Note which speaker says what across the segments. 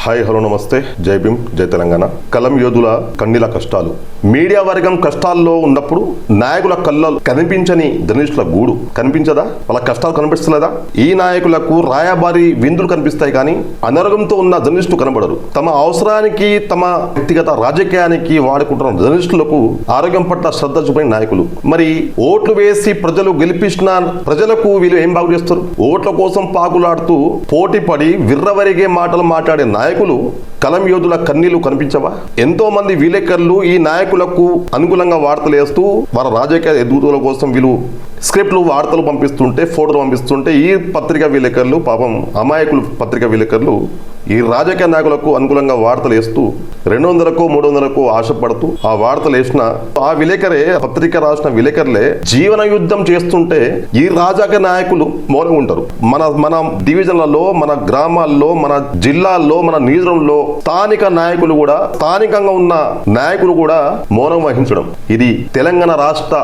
Speaker 1: Hi hello నమస్తే, జై భీమ్, జై తెలంగాణ. కలం యోధుల కన్నీల కష్టాలు. మీడియా వర్గం కష్టాల్లో ఉన్నప్పుడు నాయకుల కళ్ళలో కనిపించని జర్నలిస్టుల గూడు కనిపించదా? వాళ్ళ కష్టాలు కనిపిస్తలేదా? ఈ నాయకులకు రాయబారి విందులు కనిపిస్తాయి కానీ అనారోగ్యంతో ఉన్న జర్నలిస్టులు కనబడరు. తమ అవసరానికి, తమ వ్యక్తిగత రాజకీయానికి వాడుకుంటున్న జర్నలిస్టులకు ఆరోగ్యం పట్ల శ్రద్ధ చూపని నాయకులు. మరి ఓట్లు వేసి ప్రజలు గెలిపించిన ప్రజలకు వీళ్ళు ఏం బాగు చేస్తారు? ఓట్ల కోసం పాకులాడుతూ పోటీ పడి విర్రవరిగే మాటలు మాట్లాడే నాయకులు కలం యోధుల కన్నీళ్లు కనిపించవా? ఎంతో మంది విలేకరులు ఈ నాయకులకు అనుకూలంగా వార్తలు వేస్తూ వారి రాజకీయ ఎదుగుదల కోసం వీళ్ళు స్క్రిప్ట్లు, వార్తలు పంపిస్తుంటే, ఫోటోలు పంపిస్తుంటే ఈ పత్రికా విలేకరులు పాపం అమాయకులు పత్రికా విలేకరులు ఈ రాజకీయ నాయకులకు అనుకూలంగా వార్తలు వేస్తూ 200కో 300కో ఆశపడుతూ ఆ వార్తలు వేసిన ఆ విలేకరే, పత్రిక రాసిన విలేకరులే జీవన యుద్ధం చేస్తుంటే ఈ రాజకీయ నాయకులు మౌనంగా ఉంటారు. మన డివిజన్లలో, మన గ్రామాల్లో, మన జిల్లాల్లో, మన నియోజకవర్గంలో స్థానిక నాయకులు కూడా, స్థానికంగా ఉన్న నాయకులు కూడా మౌనం వహించడం, ఇది తెలంగాణ రాష్ట్ర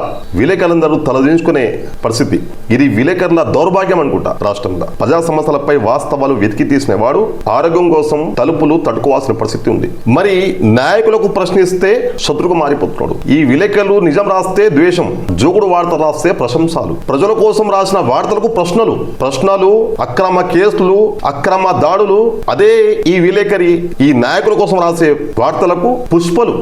Speaker 1: విలేకరులందరూ తలదించుకునే పరిస్థితి. ఇది విలేకరుల దౌర్భాగ్యం అనుకుంటా. రాష్ట్రంలో ప్రజా సమస్యలపై వాస్తవాలు వెతికి తీసిన వాడు ఆరోగ్యం కోసం తలుపులు తట్టుకోవాల్సిన పరిస్థితి ఉంది. మరి నాయకులకు ప్రశ్నిస్తే శత్రుకు మారిపోతున్నాడు. ఈ విలేకరులు నిజం రాస్తే ద్వేషం, జోకుడు వార్త రాస్తే ప్రశంసలు, ప్రజల కోసం రాసిన వార్తలకు ప్రశ్నలు, అక్రమ కేసులు, అక్రమ దాడులు. అదే ఈ విలేకరి ఈ నాయకుల కోసం రాసే వార్తలకు పుష్పలు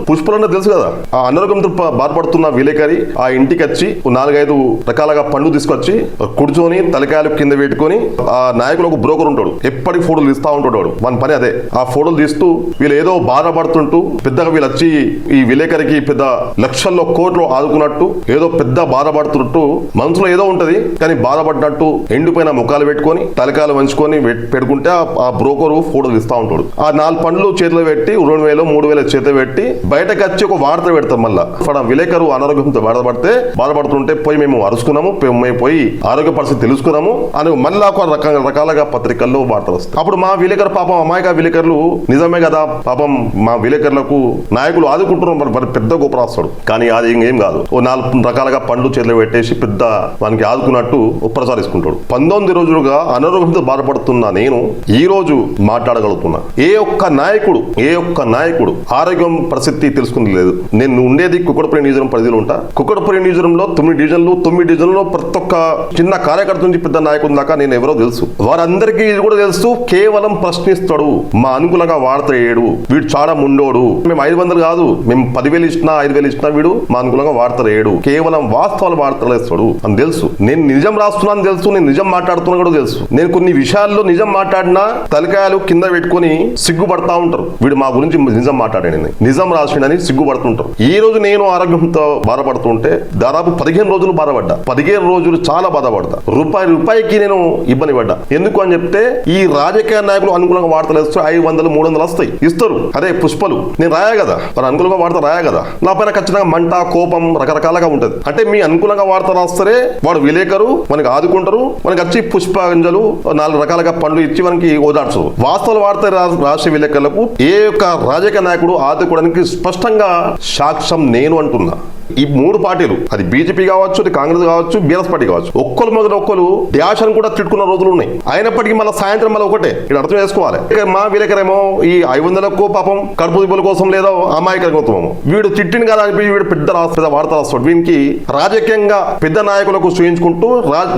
Speaker 1: తెలుసు కదా. ఆ అనారోగ్యంతో బాధపడుతున్న విలేకరి ఆ ఇంటికి వచ్చి 4-5 రకాలుగా పండ్లు తీసుకొచ్చి కూర్చొని తలకాయలు కింద పెట్టుకొని ఆ నాయకులకు బ్రోకర్ ఉంటాడు, ఎప్పటికి ఫోటోలు తీస్తా ఉంటాడు. మన పని అదే. ఆ ఫోటోలు తీస్తూ వీళ్ళు ఏదో బాధపడుతుంటూ పెద్దగా వీళ్ళు వచ్చి ఈ విలేకరికి పెద్ద లక్షల్లో కోట్లు ఆదుకున్నట్టు, ఏదో పెద్ద బాధపడుతున్నట్టు మనసులో ఏదో ఉంటది. కానీ బాధపడినట్టు ఎండిపోయిన ముఖాలు పెట్టుకొని తలకాయలు వంచుకొని పెట్టుకుంటే ఆ బ్రోకరు ఫోటోలు ఇస్తా ఉంటాడు. ఆ 4 పండ్లు చేతిలో పెట్టి 2,000-3,000 చేతిలో పెట్టి బయటకు వచ్చి ఒక వార్త పెడతాం. మళ్ళా విలేకరు అనారోగ్యంతో బాధపడితే పోయి మేము అరుచుకున్నాము, మేము పోయి ఆరోగ్య పరిస్థితి తెలుసుకున్నాము అని మళ్ళా ఒక రకాలుగా పత్రికల్లో వార్తలు వస్తాయి. అప్పుడు మా విలేకరు పాపం అమాయక విలేకరులు నిజమే కదా, పాపం మా విలేకరులకు నాయకులు ఆదుకుంటున్నారు, మరి పెద్ద గొప్ప రాస్తాడు. కానీ అది ఏం కాదు. 4 రకాలుగా పండ్లు చేతిలో పెట్టేసి పెద్ద వానికి ఆదుకున్నట్టు ప్రచారించుకుంటాడు. 19 రోజులుగా అనారోగ్యంతో బాధపడుతున్నా నేను ఈ రోజు మాట్లాడగలుగుతున్నా. ఏ ఒక్క నాయకుడు ఆరోగ్యం పరిస్థితి తెలుసుకుంది లేదు. నేను ఉండేది కుక్కడపల్లి నియోజకవర్గం పరిధిలో ఉంటా. కుక్కడపల్లి నియోజకవర్గంలో 9 డివిజన్లు ప్రతి ఒక్క చిన్న కార్యకర్త నుంచి పెద్ద నాయకుడి దాకా నేను ఎవరో తెలుసు. వారందరికీ ఇది కూడా తెలుసు. కేవలం ప్రశ్నిస్తాడు, మా అనుకూలంగా వార్త వేయడు, వీడు చాలా ముండోడు, మేము 500 కాదు, మేము 10,000 ఇచ్చినా 5,000 ఇచ్చినా వీడు మా అనుకూలంగా వార్త వేయడు, కేవలం వాస్తవాలు వార్తలు వేస్తాడు అని తెలుసు. నేను నిజం రాస్తున్నాను తెలుసు, నేను నిజం మాట్లాడుతున్నా కూడా తెలుసు. నేను కొన్ని విషయాల్లో నిజం మాట్లాడినా తలకాయలు కింద పెట్టుకొని సిగ్గుపడతా ఉంటారు. వీడు మా గురించి నిజం మాట్లాడాడని, నిజం రాసిండని సిగ్గుపడుతుంటారు. ఈ రోజు నేను ఆరోగ్యంతో బాధపడుతుంటే దాదాపు 15 రోజులు బాధపడ్డా. 15 రోజులు చాలా బాధపడతా. రూపాయికి నేను ఇబ్బంది పడ్డా. ఎందుకు అని చెప్తే ఈ రాజకీయ నాయకులు అనుకూలంగా వార్తలు వేస్తే 500-300 వస్తాయి, ఇస్తారు. అదే పుష్పలు నేను రాయా కదా, మరి అనుకూలంగా వార్త రాయా కదా, నా పైన ఖచ్చితంగా మంట, కోపం రకరకాలుగా ఉంటది. అంటే మీ అనుకూలంగా వార్త రాస్తారే వాడు విలేకరు, మనకి ఆదుకుంటారు, మనకి వచ్చి పుష్పాంజలు 4 రకాలుగా పండ్లు ఇచ్చి మనకి ఓదార్చు. వాస్తవ వార్త రాసే విలేకరులకు ఏ యొక్క రాజకీయ నాయకుడు ఆదుకోవడానికి స్పష్టంగా సాక్ష్యం నేను అంటున్నా. ఈ 3 పార్టీలు, అది బీజేపీ కావచ్చు, అది కాంగ్రెస్ కావచ్చు, బీఆర్ఎస్ పార్టీ కావచ్చు, ఒక్కరు మొదలు ఒక్కరు డ్యాషన్ కూడా తిట్టుకున్న రోజులు ఉన్నాయి. అయినప్పటికీ మళ్ళీ సాయంత్రం మళ్ళీ ఒకటే ఇక్కడ అర్థం చేసుకోవాలి. మా విలేకరేమో ఈ 500కు పాపం కడుపు దిబ్బల కోసం లేదో అమాయకత్వమో వీడు తిట్టిన కదా అనిపి వీడు పెద్ద వార్త రాస్తాడు. వీనికి రాజకీయంగా పెద్ద నాయకులకు చూయించుకుంటూ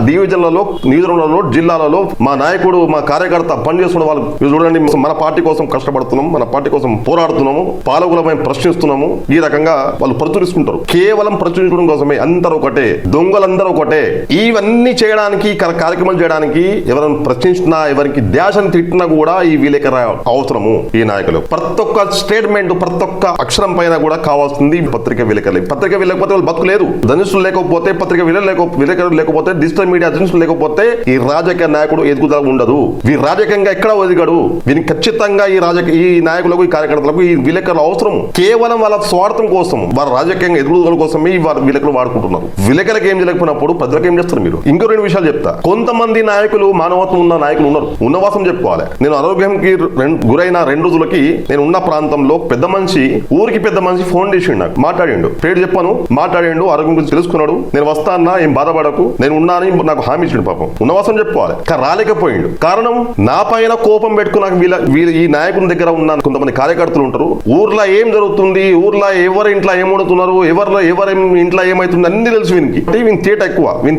Speaker 1: డివిజన్లలో, నియోజకవర్గాలలో, జిల్లాలలో మా నాయకుడు, మా కార్యకర్త పనిచేస్తున్న వాళ్ళు చూడండి, మన పార్టీ కోసం కష్టపడుతున్నాం, మన పార్టీ కోసం పోరాడుతున్నాము, పాలకులపై ప్రశ్నిస్తున్నాము, ఈ రకంగా వాళ్ళు ప్రచురిస్తుంటారు. కేవలం ప్రచురించడం కోసమే. అందరూ ఒకటే, దొంగలందరూ ఒకటే. ఇవన్నీ చేయడానికి, కార్యక్రమాలు చేయడానికి ఎవరైనా ప్రశ్నించినా, ఎవరికి ధ్యాసను తిట్టినా కూడా ఈ విలేకరు అవసరము. ఈ నాయకులు ప్రతి ఒక్క స్టేట్మెంట్, ప్రతి ఒక్క అక్షరం పైన కూడా కావాల్సింది పత్రిక విలేకరులు. పత్రిక విలేకపోతే వాళ్ళు బతుకు లేదు. జర్నలిస్టులు లేకపోతే, పత్రిక విలేకరులు లేకపోతే, డిజిటల్ మీడియా జర్నలిస్టులు లేకపోతే ఈ రాజకీయ నాయకుడు ఎదుగుదల ఉండదు. వీరి రాజకీయంగా ఎక్కడ ఒదిగాడు. వీరికి ఖచ్చితంగా ఈ నాయకులకు, ఈ కార్యకర్తలకు ఈ విలేకరులు అవసరం. కేవలం వాళ్ళ స్వార్థం కోసం, వాళ్ళ రాజకీయంగా ఎదుగుదల పదవుల కోసమే ఈ విలేకరులు వాడుకుంటున్నారు. విలేకరులకు ఏం చేయలేకపోయినప్పుడు ప్రజలకు ఏం చేస్తారు మీరు? ఇంకో 2 విషయాలు చెప్తా. కొంతమంది నాయకులు, మానవత్వం ఉన్న నాయకులు ఉన్నారు, ఉన్నవాసం చెప్పుకోవాలి. నేను అనారోగ్యంకి గురైన 2 రోజులకి నేను ఉన్న ప్రాంతంలో పెద్ద మనిషి, ఊరికి పెద్ద మనిషి ఫోన్ చేసిండు, నాకు మాట్లాడిండు, పేరు చెప్పాను, మాట్లాడిండు, ఆరోగ్యం గురించి తెలుసుకున్నాడు. నేను వస్తా అన్నా, ఏం బాధపడకు, నేను ఉన్నానని నాకు హామీ ఇచ్చిండు. పాపం ఉన్నవాసం చెప్పుకోవాలి, కానీ రాలేకపోయిండు. కారణం, నా పైన కోపం పెట్టుకుని ఈ నాయకుని దగ్గర ఉన్న కొంతమంది కార్యకర్తలు ఉంటారు. ఊర్లో ఏం జరుగుతుంది, ఊర్లో ఎవరి ఇంట్లో ఏమవుతున్నారు, ఎవరి ఇంట్లో ఏమైతుంది అన్ని తెలుసు వీనికి. వీని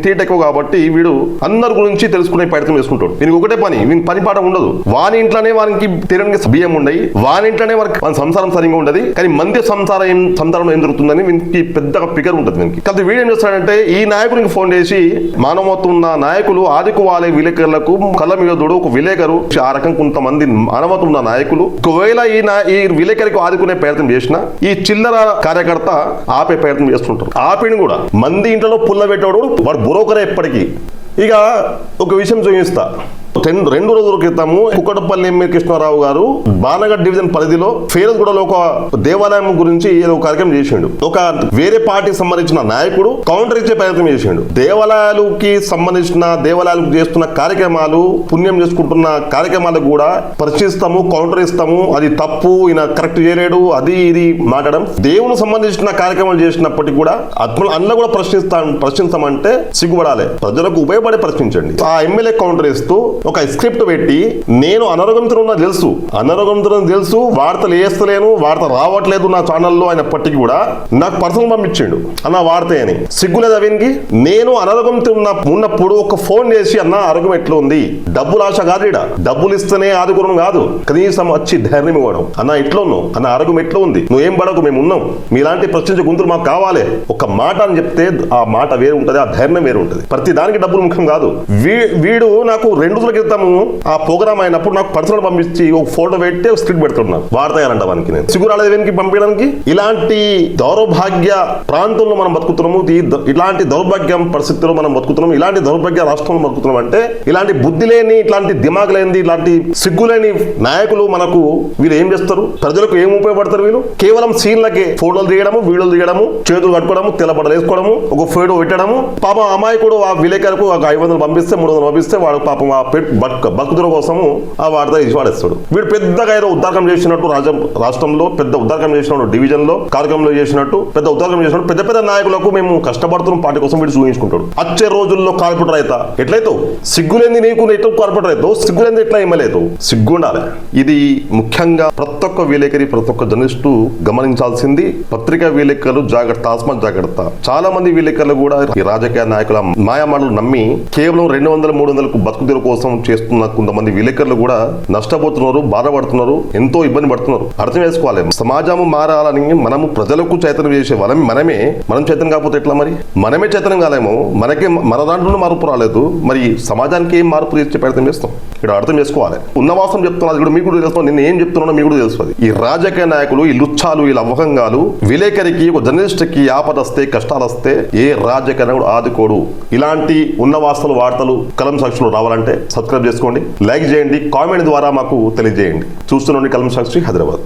Speaker 1: తీట ఎక్కువ కాబట్టి వీడు అందరి గురించి తెలుసుకునే ప్రయత్నం చేసుకుంటాడు. వీనికి ఒకటే పని, వీని పని పాట ఉండదు. వాని ఇంట్లోనే వానికి తిరగని బియ్యం ఉండయి, వాని ఇంట్లోనే వారికి సంసారం సరిగా ఉండదు. కానీ మంది సంసారం ఏం జరుగుతుందని వీనికి పెద్దగా ఫిగర్ ఉంటుంది వీనికి. కాబట్టి వీడు ఏం చేస్తాడంటే, ఈ నాయకునికి ఫోన్ చేసి, మానవత్వం ఉన్న నాయకులు ఆదుకోవాలి విలేకరులకు, కలం యోధుడు ఒక విలేకరు, ఆ రకం కొంతమంది మానవత్వం ఉన్న నాయకులు ఒకవేళ ఈ విలేకరికి ఆదుకునే ప్రయత్నం చేసిన ఈ చిల్లర కార్యకర్త ఆపే ప్రయత్నం చేస్తుంటారు. ఆపిని కూడా మంది ఇంట్లో పుల్ల పెట్టాడు వాడు బ్రోకరే ఎప్పటికీ. ఇక ఒక విషయం చూపిస్తా. 2 రోజుల క్రితము కుక్కటపల్లి ఎమ్మెల్యే కృష్ణారావు గారు బానగఢ్ డివిజన్ పరిధిలో ఫేరస్గూడలో ఒక దేవాలయం గురించి ఏదో కార్యక్రమం చేసిండు. ఒక వేరే పార్టీకి సంబంధించిన నాయకుడు కౌంటర్ ఇచ్చే ప్రయత్నం చేసిండు. దేవాలయాలకు చేస్తున్న కార్యక్రమాలు, పుణ్యం చేసుకుంటున్న కార్యక్రమాలకు కూడా ప్రశ్నిస్తాము, కౌంటర్ ఇస్తాము, అది తప్పు, ఈయన కరెక్ట్ చేయలేడు, అది ఇది మాట్లాడడం. దేవునికి సంబంధించిన కార్యక్రమాలు చేసినప్పటికీ కూడా అందులో కూడా ప్రశ్నిస్తామంటే సిగ్గుపడాలి. ప్రజలకు ఉపయోగపడే ప్రశ్నించండి. ఆ ఎమ్మెల్యే కౌంటర్ ఇస్తూ ఒక స్క్రిప్ట్ పెట్టి, నేను అనారోగ్యంతో తెలుసు, వార్తలు వేస్తలేను, వార్త రావట్లేదు నా ఛానల్లో అయినప్పటికీ కూడా నాకు పర్సనల్ పంపించిండు, అన్న వార్త అని. సిగ్గులేదు అవినికి. నేను అనారోగ్యంతో ఉన్నప్పుడు ఒక ఫోన్ చేసి, అన్న ఆరోగ్యం ఎట్లా ఉంది, డబ్బులు ఆశ కాదు, డబ్బులు ఇస్తేనే ఆదుకోవడం కాదు, కనీసం వచ్చి ధైర్యం ఇవ్వడం, అన్న ఎట్లా ఉన్నావు, అన్న ఆరోగ్యం ఎట్లా ఉంది, నువ్వేం పడకు, మేము ఉన్నాం, మీలాంటి ప్రశ్నించే గుంతులు మాకు కావాలి, ఒక మాట అని చెప్తే ఆ మాట వేరు ఉంటుంది, ఆ ధైర్యం వేరు ఉంటుంది. ప్రతి దానికి డబ్బులు ముఖ్యం కాదు. వీడు నాకు 2 రోజుల క్రితము ఆ ప్రోగ్రామ్ అయినప్పుడు నాకు పర్సనల్ పంపించి ఒక ఫోటో పెట్టి ఒక స్క్రిప్ట్ పెడుతున్నాను, వాడతాయాలంట వానికి. నేను సిగ్గురాలేదు వీనికి పంపించడానికి. ఇలాంటి దౌర్భాగ్య ప్రాంతంలో మనం బతుకుతున్నాము, ఇలాంటి దౌర్భాగ్యం పరిస్థితుల్లో మనం బతుకుతున్నాం, ఇలాంటి దౌర్భాగ్య రాష్ట్రంలో బతుకుతున్నాం. అంటే ఇలాంటి బుద్ధి లేని, ఇట్లాంటి దిమాగ్ లేని, ఇలాంటి సిగ్గులేని నాయకులు మనకు వీళ్ళు ఏం చేస్తారు, ప్రజలకు ఏం ఉపయోగపడతారు? వీళ్ళు కేవలం సీన్లకే ఫోటోలు తీయడము, వీడియోలు తీయడము, చేతులు కట్టుకోవడము, తెల్లబడలు వేసుకోవడము, ఒక ఫోటో పెట్టడము. పాపం అమాయకుడు ఆ విలేకరకు ఒక 500 పంపిస్తే, 300 పంపిస్తే వాడు పాపం ఆ బతుకుతుల కోసము ఆ వార్త ఇచ్చి వాడేస్తాడు. వీడు పెద్దగా ఏదో ఉద్దారకం చేసినట్టు, రాష్ట్రంలో పెద్ద ఉద్దారకం చేసినట్టు, డివిజన్ లో కార్యక్రమంలో చేసినట్టు, పెద్ద ఉద్దారకం చేసినట్టు పెద్ద నాయకులకు మేము కష్టపడుతున్నాం పార్టీ కోసం వీడు చూపించుకుంటాడు. వచ్చే రోజుల్లో కార్పొరేటర్ అయితే ఎట్లయితావు? సిగ్గులేంది నీకు, ఎట్లా కార్పొరేటర్ అవుతావు? సిగ్గులేంది ఎట్లా ఎమ్మెల్యేతావు? సిగ్గుండాలి. ఇది ముఖ్యంగా ప్రతి ఒక్క విలేకరి, ప్రతి ఒక్క జర్నలిస్టు గమనించాల్సింది. పత్రికా విలేకరులు జాగ్రత్త, ఆస్మాన్ జాగ్రత్త. చాలా మంది విలేకరులు కూడా ఈ రాజకీయ నాయకుల మాయమాటలు నమ్మి కేవలం 200-300 బతుకుదెరువు కోసం చేస్తున్న కొంతమంది విలేకరులు కూడా నష్టపోతున్నారు, బాధపడుతున్నారు, ఎంతో ఇబ్బంది పడుతున్నారు. అర్థం చేసుకోవాలి. సమాజము మారాలని మనము ప్రజలకు చైతన్యం చేసే మనం చైతన్యం కాకపోతే ఎట్లా? మరి మనమే చైతన్యం కాలేమో, మన దాంట్లో మార్పు రాలేదు, మరి సమాజానికి ఏం మార్పు చేసే ప్రయత్నం చేస్తాం? ఇక్కడ అర్థం చేసుకోవాలి. ఉన్నవాసం చెప్తున్నది కూడా మీకు కూడా తెలుస్తుంది, నేను ఏం చెప్తున్నానో మీకు కూడా తెలుస్తుంది. ఈ రాజకీయ నాయకులు, ఈ లుచ్చాలు, ఈ లవ్వకంగాలు విలేకరికి, ఒక జర్నలిస్ట్కి ఆపద వస్తే, కష్టాలు వస్తే ఏ రాజకీయ నాయకుడు ఆదుకోడు. ఇలాంటి ఉన్నవాసాలు, వార్తలు కలం సాక్షులు రావాలంటే సబ్స్క్రైబ్ చేసుకోండి, లైక్ చేయండి, కామెంట్ ద్వారా మాకు తెలియజేయండి. చూస్తున్నాండి కలం సాక్షి, హైదరాబాద్.